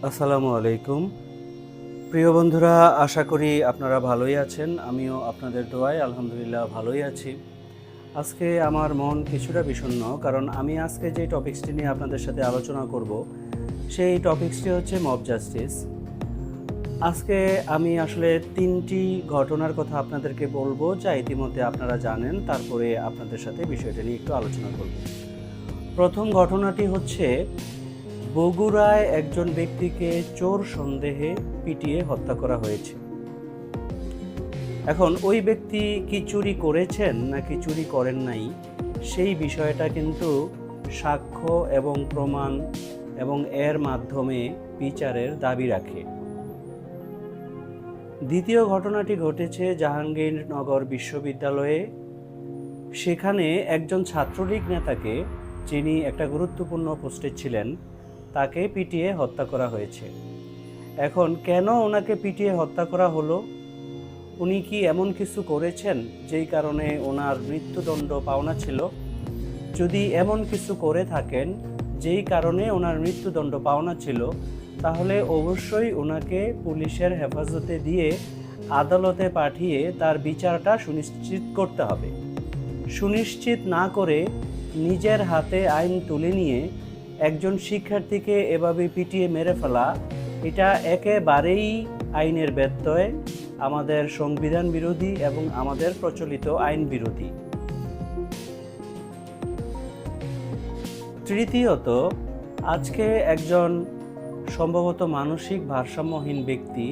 আসসালামু আলাইকুম। প্রিয় বন্ধুরা, আশা করি আপনারা ভালোই আছেন। আমিও আপনাদের দোয়ায় আলহামদুলিল্লাহ ভালোই আছি। আজকে আমার মন কিছুটা বিষণ্ণ, কারণ আমি আজকে যে টপিকসটি নিয়ে আপনাদের সাথে আলোচনা করব সেই টপিকসটি হচ্ছে মব জাস্টিস। আজকে আমি আসলে 3টি ঘটনার কথা আপনাদেরকে বলবো, যা ইতিমধ্যে আপনারা জানেন। তারপরে আপনাদের সাথে বিষয়টা নিয়ে একটু আলোচনা করব। প্রথম ঘটনাটি হচ্ছে বগুড়ায় একজন ব্যক্তিকে চোর সন্দেহে পিটিয়ে হত্যা করা হয়েছে। এখন ওই ব্যক্তি কি চুরি করেছেন নাকি চুরি করেন নাই, সেই বিষয়টা কিন্তু সাক্ষ্য এবং প্রমাণ এবং এর মাধ্যমে বিচারের দাবি রাখে। দ্বিতীয় ঘটনাটি ঘটেছে জাহাঙ্গীরনগর বিশ্ববিদ্যালয়ে। সেখানে একজন ছাত্রলীগ নেতাকে, যিনি একটা গুরুত্বপূর্ণ পোস্টে ছিলেন, তাকে পিটিয়ে হত্যা করা হয়েছে। এখন কেন ওনাকে পিটিয়ে হত্যা করা হলো? উনি কি এমন কিছু করেছেন যেই কারণে ওনার মৃত্যুদণ্ড পাওনা ছিল? যদি এমন কিছু করে থাকেন যেই কারণে ওনার মৃত্যুদণ্ড পাওনা ছিল, তাহলে অবশ্যই ওনাকে পুলিশের হেফাজতে দিয়ে আদালতে পাঠিয়ে তার বিচারটা সুনিশ্চিত করতে হবে। সুনিশ্চিত না করে নিজের হাতে আইন তুলে নিয়ে একজন শিক্ষার্থীকে এভাবে পিটিয়ে মেরে ফেলা, এটা একেবারেই আইনের ব্যত্যয়, আমাদের সংবিধান বিরোধী এবং আমাদের প্রচলিত আইন বিরোধী। তৃতীয়ত, আজকে একজন সম্ভবত মানসিক ভারসাম্যহীন ব্যক্তি,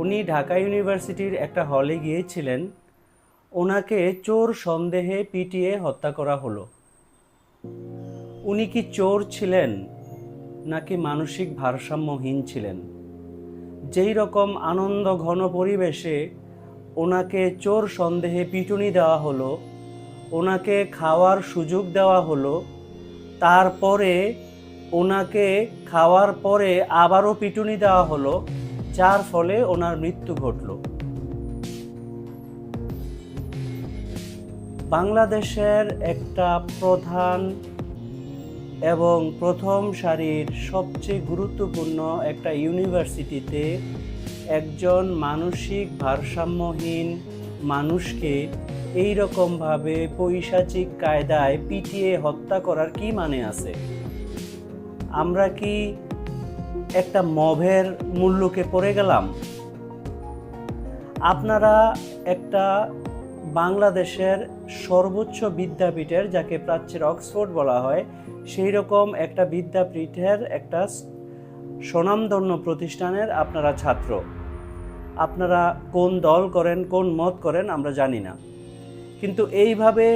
উনি ঢাকা ইউনিভার্সিটির একটা হলে গিয়েছিলেন, ওনাকে চোর সন্দেহে পিটিয়ে হত্যা করা হলো। উনি কি চোর ছিলেন নাকি মানসিক ভারসাম্যহীন ছিলেন? যেই রকম আনন্দ ঘন পরিবেশে ওনাকে চোর সন্দেহে পিটুনি দেওয়া হলো, ওনাকে খাওয়ার সুযোগ দেওয়া হলো, তারপরে ওনাকে খাওয়ার পরে আবারও পিটুনি দেওয়া হলো, যার ফলে ওনার মৃত্যু ঘটল। বাংলাদেশের একটা প্রধান এবং প্রথম সারির সবচেয়ে গুরুত্বপূর্ণ একটা ইউনিভার্সিটিতে একজন মানসিক ভারসাম্যহীন মানুষকে এই রকমভাবে পৈশাচিক কায়দায় পিটিয়ে হত্যা করার কি মানে আছে? আমরা কি একটা মবের মূল্যকে পড়ে গেলাম? আপনারা একটা বাংলাদেশের সর্বোচ্চ বিদ্যাপীঠের, যাকে প্রাচ্যের অক্সফোর্ড বলা হয়, সেই রকম একটা বিদ্যাপীঠের একটা স্বনামধন্য প্রতিষ্ঠানের আপনারা ছাত্র। আপনারা কোন দল করেন, কোন মত করেন আমরা জানি না, কিন্তু এইভাবে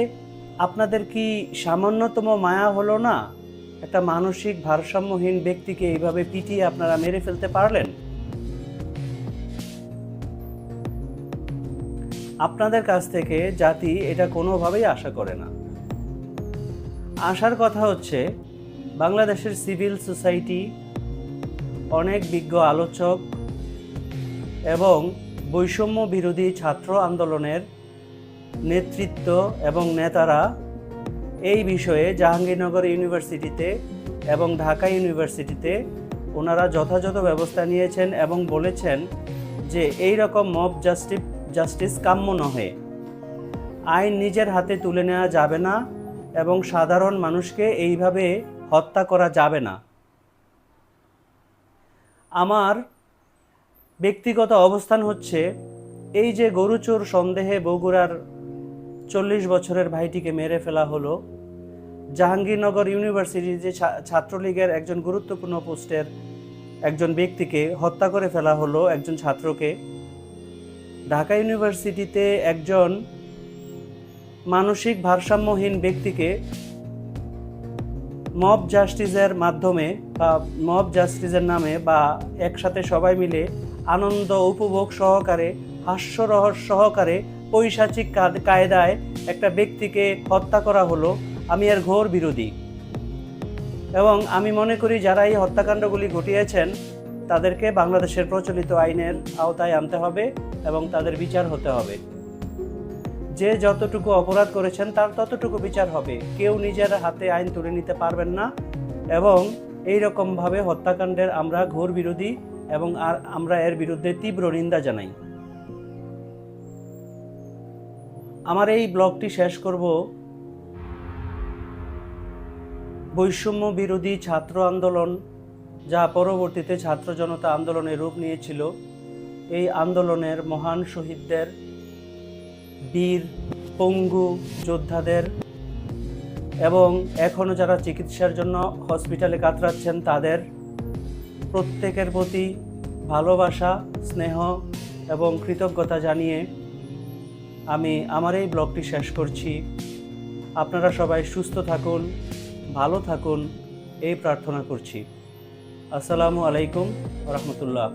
আপনাদের কি সামান্যতম মায়া হলো না? একটা মানসিক ভারসাম্যহীন ব্যক্তিকে এইভাবে পিটিয়ে আপনারা মেরে ফেলতে পারলেন? আপনাদের কাছ থেকে জাতি এটা কোনোভাবেই আশা করে না। আশার কথা হচ্ছে বাংলাদেশের সিভিল সোসাইটি, অনেক বিজ্ঞ আলোচক এবং বৈষম্য বিরোধী ছাত্র আন্দোলনের নেতৃত্ব এবং নেতারা এই বিষয়ে জাহাঙ্গীরনগর ইউনিভার্সিটিতে এবং ঢাকা ইউনিভার্সিটিতে ওনারা যথাযথ ব্যবস্থা নিয়েছেন এবং বলেছেন যে এই রকম মব জাস্টিস কাম্য নহে, আইন নিজের হাতে তুলে নেওয়া যাবে না এবং সাধারণ মানুষকে এইভাবে হত্যা করা যাবে না। আমার ব্যক্তিগত অবস্থান হচ্ছে, এই যে গরুচোর সন্দেহে বগুড়ার 40 বছরের ভাইটিকে মেরে ফেলা হলো, জাহাঙ্গীরনগর ইউনিভার্সিটির যে ছাত্রলীগের একজন গুরুত্বপূর্ণ পোস্টের একজন ব্যক্তিকে হত্যা করে ফেলা হলো, একজন ছাত্রকে, ঢাকা ইউনিভার্সিটিতে একজন মানসিক ভারসাম্যহীন ব্যক্তিকে মব জাস্টিসের মাধ্যমে বা মব জাস্টিসের নামে বা একসাথে সবাই মিলে আনন্দ উপভোগ সহকারে, হাস্যরহস্য সহকারে পৈশাচিক কায়দায় একটা ব্যক্তিকে হত্যা করা হলো। আমি এর ঘোর বিরোধী এবং আমি মনে করি যারা এই হত্যাকাণ্ডগুলি ঘটিয়েছেন তাদেরকে বাংলাদেশের প্রচলিত আইনের আওতায় আনতে হবে এবং তাদের বিচার হতে হবে। যে যতটুকু অপরাধ করেছেন তার ততটুকু বিচার হবে। কেউ নিজের হাতে আইন তুলে নিতে পারবেন না এবং এই রকমভাবে হত্যাকাণ্ডের আমরা ঘোর বিরোধী এবং আমরা এর বিরুদ্ধে তীব্র নিন্দা জানাই। আমার এই ব্লগটি শেষ করব বৈষম্য বিরোধী ছাত্র আন্দোলন, যা পরবর্তীতে ছাত্র জনতা আন্দোলনের রূপ নিয়েছিল। এই আন্দোলনের মহান শহীদদের, বীর পঙ্গু যোদ্ধাদের এবং এখনও যারা চিকিৎসার জন্য হসপিটালে কাতরাচ্ছেন তাদের প্রত্যেকের প্রতি ভালোবাসা, স্নেহ এবং কৃতজ্ঞতা জানিয়ে আমি আমার এই ব্লগটি শেষ করছি। আপনারা সবাই সুস্থ থাকুন, ভালো থাকুন এই প্রার্থনা করছি। আসসালামু আলাইকুম ওয়া রাহমাতুল্লাহ।